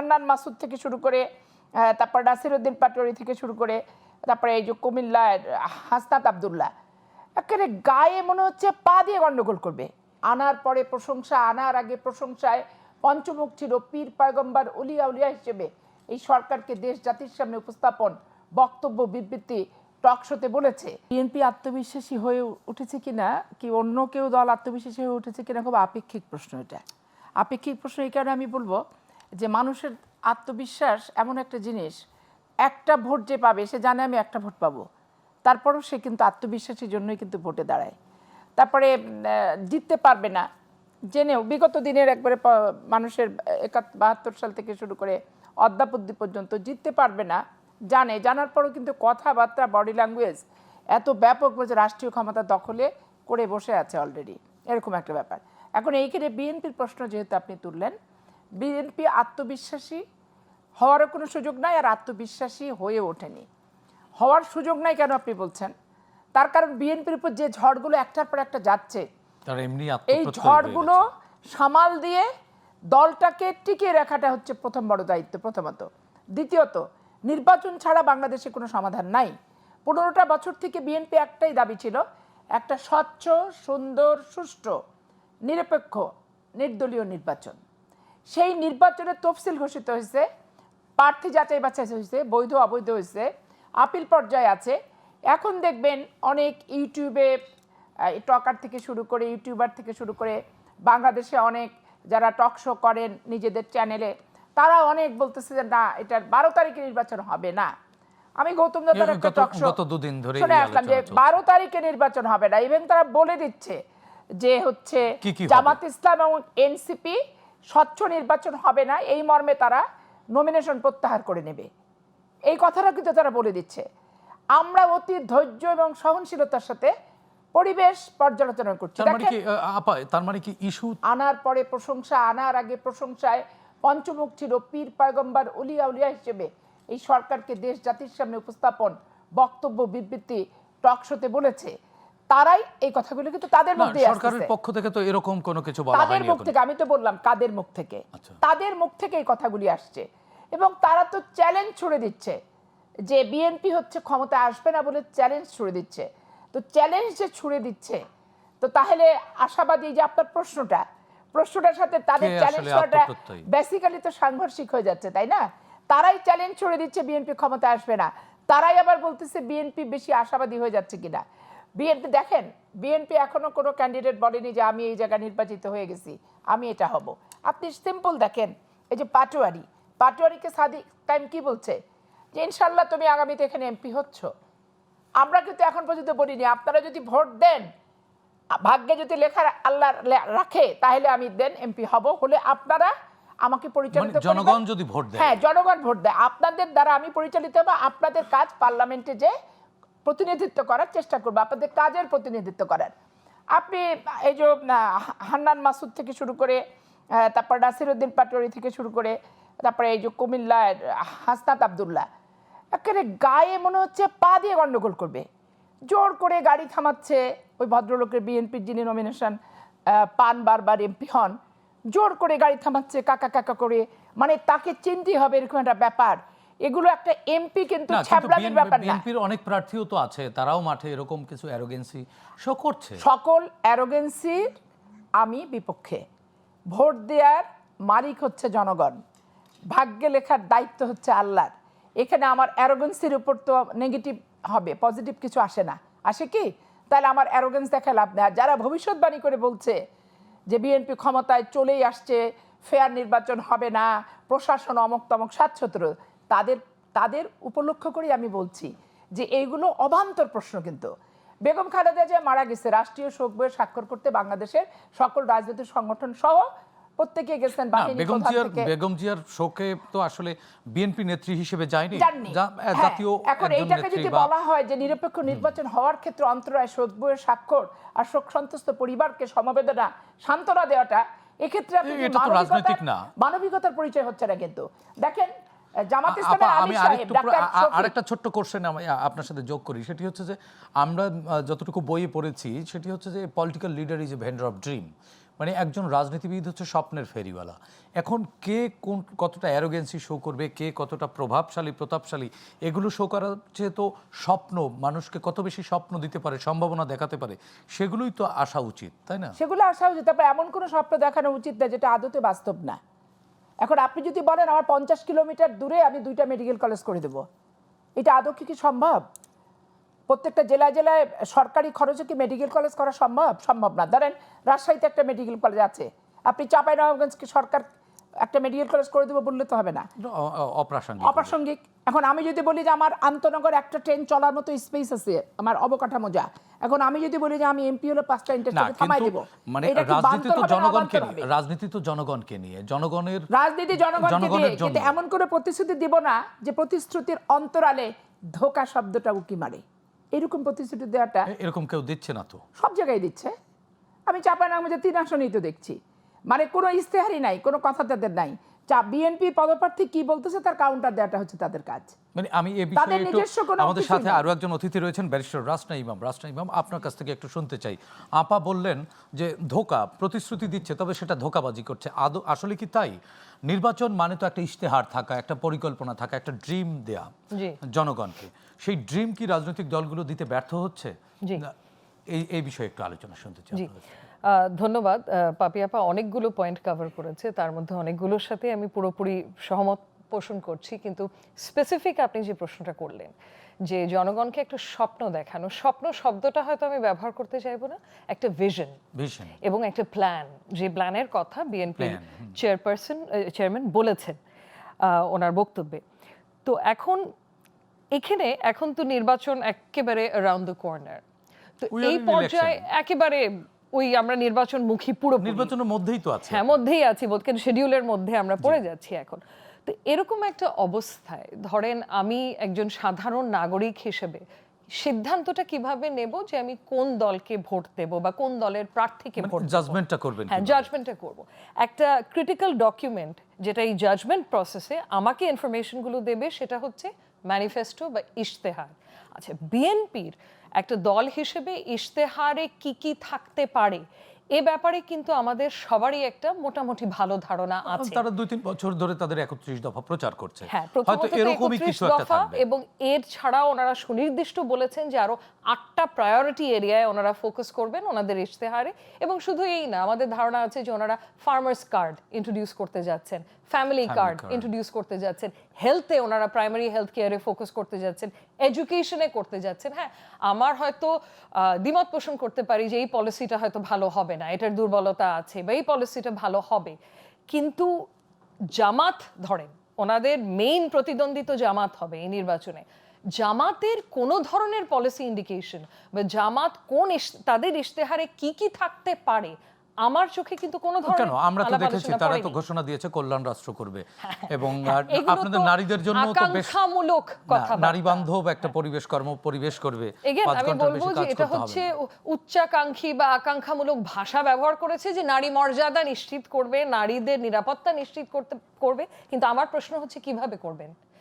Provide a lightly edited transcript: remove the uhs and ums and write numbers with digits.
হান্নান মাসুদ থেকে শুরু করে তারপর নাসিরউদ্দিন পাটোয়ারি থেকে শুরু করে তারপরে এই যে কুমিল্লার হাসনাত আব্দুল্লাহ একেবারে গায়ে মনে হচ্ছে পা দিয়ে গন্ডগোল করবে। আনার পরে প্রশংসা, আনার আগে প্রশংসায় পঞ্চমুখ ছিল, পীর পয়গম্বর উলিয়া উলিয়া হিসেবে এই সরকারকে দেশ জাতির সামনে উপস্থাপন, বক্তব্য, বিবৃতি, টক শোতে বলেছে। বিএনপি আত্মবিশ্বাসী হয়ে উঠেছে কিনা, কি অন্য কেউ দল আত্মবিশ্বাসী হয়ে উঠেছে কিনা, খুব আপেক্ষিক প্রশ্ন। এটা আপেক্ষিক প্রশ্ন এই কারণে আমি বলবো যে মানুষের আত্মবিশ্বাস এমন একটা জিনিস, একটা ভোট যে পাবে সে জানে আমি একটা ভোট পাবো, তারপরও সে কিন্তু আত্মবিশ্বাসের জন্যই কিন্তু ভোটে দাঁড়ায়। তারপরে জিততে পারবে না জেনেও বিগত দিনের একবারে মানুষের 72 সাল থেকে শুরু করে অদ্যাবধি পর্যন্ত জিততে পারবে না জানার পরও কিন্তু কথাবার্তা, বডি ল্যাঙ্গুয়েজ এত ব্যাপক যে রাষ্ট্রীয় ক্ষমতা দখলে করে বসে আছে অলরেডি, এরকম একটা ব্যাপার। এখন এইখানে বিএনপির প্রশ্ন যেহেতু আপনি তুললেন, বিএনপি আত্মবিশ্বাসী হওয়ারও কোনো সুযোগ নাই, আর আত্মবিশ্বাসী হয়ে ওঠেনি। হওয়ার সুযোগ নাই কেন আপনি বলছেন? তার কারণ বিএনপির উপর যে ঝড়গুলো একটার পর একটা যাচ্ছে, এই ঝড়গুলো সামাল দিয়ে দলটাকে টিকিয়ে রাখাটা হচ্ছে প্রথম বড় দায়িত্ব, প্রথমত। দ্বিতীয়ত, নির্বাচন ছাড়া বাংলাদেশে কোনো সমাধান নাই। 15টা বছর থেকে বিএনপি একটাই দাবি ছিল, একটা স্বচ্ছ, সুন্দর, সুষ্ঠু, নিরপেক্ষ, নির্দলীয় নির্বাচন। সেই নির্বাচনের তফসিল ঘোষিত হয়েছে, প্রার্থী যাচাই বাছাই হয়েছে, বৈধ অবৈধ হয়েছে, আপিল পর্যায়ে আছে। এখন দেখবেন অনেক ইউটিউবে টকার থেকে শুরু করে, ইউটিউবার থেকে শুরু করে বাংলাদেশে অনেক যারা টক শো করেন নিজেদের চ্যানেলে, তারা অনেক বলতেছে যে না, এটার 12 তারিখে নির্বাচন হবে না। আমি গৌতম দাদার একটা টক শো শুনে আসলাম যে 12 তারিখে নির্বাচন হবে না। ইভেন তারা বলে দিচ্ছে যে হচ্ছে জামাত ইসলাম এবং এনসিপি স্বচ্ছ নির্বাচন হবে না, এই মর্মে তারা নমিনেশন প্রত্যাহার করে নেবে। এই কথাটা কিন্তু তারা বলে দিচ্ছে। আমরা অতি ধৈর্য এবং সহনশীলতার সাথে পরিবেশ পর্যালোচনা করছি। তার মানে কি ইস্যু আনার পরে প্রশংসা, আনার আগে প্রশংসায় পঞ্চমুখ ছিল, পীর পয়গম্বর উলিয়া উলিয়া হিসেবে এই সরকারকে দেশ জাতির সামনে উপস্থাপন, বক্তব্য, বিবৃতি, টক শোতে বলেছে। তারাই এই কথাগুলো কিন্তু তাদের মধ্যে সরকারের পক্ষ থেকে তো এরকম কোনো কিছু বলা হয়নি। তাদের মুখ থেকে, আমি তো বললাম কাদের মুখ থেকে, তাদের মুখ থেকে এই কথাগুলি আসছে। এবং তারা তো চ্যালেঞ্জ ছুড়ে দিচ্ছে যে বিএনপি হচ্ছে ক্ষমতায় আসবে না বলে চ্যালেঞ্জ ছুড়ে দিচ্ছে। তো চ্যালেঞ্জ যে ছুড়ে দিচ্ছে, তো তাহলে আশাবাদী যে আপনার প্রশ্নটার সাথে তাদের চ্যালেঞ্জ করাটা বেসিক্যালি তো সাংঘর্ষিক হয়ে যাচ্ছে, তাই না? তারাই চ্যালেঞ্জ ছুড়ে দিচ্ছে বিএনপি ক্ষমতায় আসবে না, তারাই আবার বলতেছে বিএনপি বেশি আশাবাদী হয়ে যাচ্ছে কিনা। বিএনপি দেখেন, বিএনপি এখনো কোনো ক্যান্ডিডেট বলেনি যে আমি এই জায়গায় নির্বাচিত হয়ে গেছি, আমি এটা হব। আপনি সিম্পল দেখেন, এই যে পাটোয়ারিকে সাদিক টাইম কি বলছে যে ইনশাল্লাহ তুমি আগামীতে এখানে এমপি হচ্ছ। আমরা কিন্তু এখন পর্যন্ত বলিনি আপনারা যদি ভোট দেন, ভাগ্যে যদি লেখা আল্লাহ রাখে তাহলে আমি দেন এমপি হব, হলে আপনারা আমাকে পরিচালিত করবেন। জনগণ যদি ভোট দেয়, হ্যাঁ জনগণ ভোট দেয়, আপনাদের দ্বারা আমি পরিচালিত হব, আপনাদের কাজ পার্লামেন্টে যে প্রতিনিধিত্ব করার চেষ্টা করবো, আপনাদের কাজের প্রতিনিধিত্ব করার। আপনি এই যে হান্নান মাসুদ থেকে শুরু করে তারপর নাসিরউদ্দিন পাটোয়ারি থেকে শুরু করে তারপরে এই যে কুমিল্লার হাসনাত আব্দুল্লাহ একেবারে গায়ে মনে হচ্ছে পা দিয়ে গন্ডগোল করবে। জোর করে গাড়ি থামাচ্ছে ওই ভদ্রলোকের, বিএনপির যিনি নমিনেশন পান, বারবার এমপি হন, জোর করে গাড়ি থামাচ্ছে কাকা কাকা করে, মানে তাকে চিনতে হবে এরকম একটা ব্যাপার। এগুলো একটা এমপি কিন্তু ছ্যাবলামির ব্যাপার না। বিএনপির অনেক প্রার্থীও তো আছে, তারাও মাঠে এরকম কিছু অ্যারোগেন্সি শো করছে। সকল অ্যারোগেন্সির আমি বিপক্ষে। ভোট দেওয়ার মালিক হচ্ছে জনগণ, ভাগ্যে লেখার দায়িত্ব হচ্ছে আল্লাহর। এখানে আমার অ্যারোগেন্সির উপর তো নেগেটিভ হবে, পজিটিভ কিছু আসে না। আসে কি? তাহলে আমার অ্যারোগেন্স দেখা লাভ নেই। আর যারা ভবিষ্যৎবাণী করে বলছে যে বিএনপি ক্ষমতায় চলেই আসছে, ফেয়ার নির্বাচন হবে না, প্রশাসন অমক তমক স্বাচ্ছত্র, তাদের উপলক্ষ করেই আমি বলছি যে এইগুলো অবান্তর প্রশ্ন। কিন্তু বেগম খালেদা জিয়া মারা গেছে, রাষ্ট্রীয় শোক বইয়ে স্বাক্ষর করতে বাংলাদেশের সকল রাজনৈতিক সংগঠন সহ প্রত্যেকে গেছেন। বেগম জিয়ার শোকে তো আসলে বিএনপি নেত্রী হিসেবে যায়নি, জাতীয়। এখন এইটাকে যদি বলা হয় যে নিরপেক্ষ নির্বাচন হওয়ার ক্ষেত্রে অন্তরায় শোক বইয়ের স্বাক্ষর আর শোক সন্তুষ্ট পরিবারকে সমবেদনা সান্ত্বনা দেওয়াটা, এক্ষেত্রে মানবিকতার পরিচয় হচ্ছে না। কিন্তু দেখেন জামাত ইসলামের আলী সাহেব, আরেকটা ছোট্ট কোশ্চেন আমি আপনার সাথে যোগ করি, সেটি হচ্ছে যে আমরা যতটুকু বইয়ে পড়েছি সেটি হচ্ছে যে political leader is a vendor of dream. মানে একজন রাজনীতিবিদ হচ্ছে স্বপ্নের ফেরিওয়ালা। এখন কে কোন কতটা অ্যারোগেন্সি শো করবে, কে কতটা প্রভাবশালী প্রতাপশালী, এগুলো শো করার চেয়ে তো স্বপ্ন, মানুষকে কত বেশি স্বপ্ন দিতে পারে, সম্ভাবনা দেখাতে পারে, সেগুলোই তো আসা উচিত, তাই না? সেগুলো আসা উচিত। তারপর এমন কোনো স্বপ্ন দেখানো উচিত না যেটা আদতে বাস্তব না। এখন আপনি যদি বলেন আমার 50 কিলোমিটার দূরে আমি 2টা মেডিকেল কলেজ করে দেবো, এটা আদৌ কি সম্ভব? প্রত্যেকটা জেলায় জেলায় সরকারি খরচে কি মেডিকেল কলেজ করা সম্ভব? সম্ভব না। ধরেন রাজশাহীতে একটা মেডিকেল কলেজ আছে, আপনি চাঁপাইনবাবগঞ্জকে সরকার একটা মেডিকেল কলেজ করে দেবো বললে তো হবে না, অপ্রাসঙ্গিক। অপ্রাসঙ্গিক। এখন আমি যদি বলি যে আমার আন্তনগর একটা ট্রেন চলার মতো স্পেস আছে, আমার অবকাঠামো যা, এখন আমি যদি বলি যে আমি এমপি হলো 5টা না, ইন্টারস্টেশন থামাই কিন্তু দেব, মানে এটা কি রাজনীতি বান্তর তো হবে না জনগণকে অবান্তর নিয়ে, হবে? রাজনীতি তো জনগণকে নিয়ে, জনগণের রাজনীতি জনগণকে দিয়ে, জনগণের জন্য। কিন্তু এমন করে প্রতিশ্রুতি দিব না যে প্রতিশ্রুতির অন্তরালে ধোঁকা শব্দটা উকি মারে। এরকম প্রতিশ্রুতি দেওয়াটা এরকম কেউ দিচ্ছে না তো। সব জায়গায় দিচ্ছে। আমি চাঁপাইনবাবগঞ্জে 3 আসনেই তো দেখছি, মানে কোনো ইস্তেহারই নাই, কোনো কথা তাদের নাই। বিএনপির পদপ্রার্থী কি বলতেছে তার কাউন্টার দেওয়াটা হচ্ছে তাদের কাজ। মানে আমি এই তাদের বিষয়ে একটু, নিজস্ব কোনো আমাদের কিছুই সাথে নেই। আরো একজন অতিথি রয়েছেন, ব্যারিস্টার রাসনা ইমাম। রাসনা ইমাম, আপনার কাছ থেকে একটু শুনতে চাই। আপা বললেন যে ধোঁকা, প্রতিশ্রুতি দিচ্ছে তবে সেটা ধোঁকাবাজি করছে। আদৌ আসলে কি তাই? নির্বাচন মানে তো একটা ইশতেহার থাকা, একটা পরিকল্পনা থাকা, একটা ড্রিম দেয়া জনগণকে। সেই ড্রিম কি রাজনৈতিক দলগুলো দিতে ব্যর্থ হচ্ছে? না, এই বিষয়ে একটু আলোচনা শুনতে চাই। ধন্যবাদ। পাপি আপা অনেকগুলো পয়েন্ট কভার করেছে, তার মধ্যে অনেকগুলোর সাথে আমি পুরোপুরি সহমত পোষণ করছি, কিন্তু স্পেসিফিক আপনি যে প্রশ্নটা করলেন যে জনগণকে একটা স্বপ্ন দেখানো, স্বপ্ন শব্দটা হয়তো আমি ব্যবহার করতে চাইবো না, একটা ভিশন এবং একটা প্ল্যান, যে প্ল্যানের কথা বিএনপি চেয়ারম্যান বলেছেন ওনার বক্তব্যে। তো এখন তো নির্বাচন একেবারে অ্যারাউন্ড দ্য কর্নার। তো এই পর্যায়ে একেবারে আমরা নির্বাচনমুখী, পুরো নির্বাচনের মধ্যেই তো আছে। হ্যাঁ, মধ্যেই আছি, কিন্তু শিডিউলের মধ্যে আমরা পড়ে যাচ্ছি এখন। তো এরকম একটা অবস্থায় ধরেন আমি একজন সাধারণ নাগরিক হিসেবে সিদ্ধান্তটা কিভাবে নেব যে আমি কোন দলকে ভোট দেব বা কোন দলের প্রার্থীকে ভোট দেব, জাজমেন্টটা করবেন। হ্যাঁ, জাজমেন্টটা করব। একটা ক্রিটিক্যাল ডকুমেন্ট যেটা এই জাজমেন্ট প্রসেসে আমাকে ইনফরমেশনগুলো দেবে, সেটা হচ্ছে ম্যানিফেস্টো বা ইশতেহার। আচ্ছা, বিএনপির একটা দল হিসেবে ইশতেহারে কি কি থাকতে পারে এ ব্যাপারে কিন্তু আমাদের সবারই একটা মোটামুটি ভালো ধারণা আছে। তারা 2-3 বছর ধরে তাদের 31 দফা প্রচার করছে। হ্যাঁ, হয়তো এরকমই কিছু একটা থাকবে। এবং এর ছাড়াও ওনারা সুনির্দিষ্ট বলেছেন যে আরো 8টা প্রায়োরিটি এরিয়ায় ওনারা ফোকাস করবেন ওনাদের ইশতেহারে। এবং শুধু এই না, আমাদের ধারণা আছে যে ওনারা ফার্মার্স কার্ড ইন্ট্রোডিউস করতে যাচ্ছেন, ফ্যামিলি কার্ড ইন্ট্রোডিউস করতে যাচ্ছেন, হেলথে ওনারা প্রাইমারি হেলথ কেয়ারে ফোকাস করতে যাচ্ছেন, এডুকেশনে করতে যাচ্ছেন। হ্যাঁ, আমার হয়তো দ্বিমত পোষণ করতে পারি যে এই পলিসিটা হয়তো ভালো হবে না, এটার দুর্বলতা আছে, বা এই পলিসিটা ভালো হবে, কিন্তু জামাত ধরেন ওনাদের মেইন প্রতিদ্বন্দ্বী তো জামাত হবে এই নির্বাচনে। জামাতের কোনো ধরনের পলিসি ইন্ডিকেশন বা জামাত তাদের ইশতেহারে কি কি থাকতে পারে আমার চোখে কিন্তু কোনো ধরনের, কেন, আমরা তো দেখেছি তারা তো ঘোষণা দিয়েছে কল্যাণ রাষ্ট্র করবে, এবং আপনাদের নারীদের জন্য তো বেশ আকাঙ্ক্ষামূলক কথা, নারী বান্ধব একটা পরিবেশ করবে। আমি বলবো যে এটা হচ্ছে উচ্চাকাঙ্ক্ষী বা আকাঙ্ক্ষামূলক ভাষা ব্যবহার করেছে যে নারী মর্যাদা নিশ্চিত করবে, নারীদের নিরাপত্তা নিশ্চিত করবে, কিন্তু আমার প্রশ্ন হচ্ছে কিভাবে করবেন।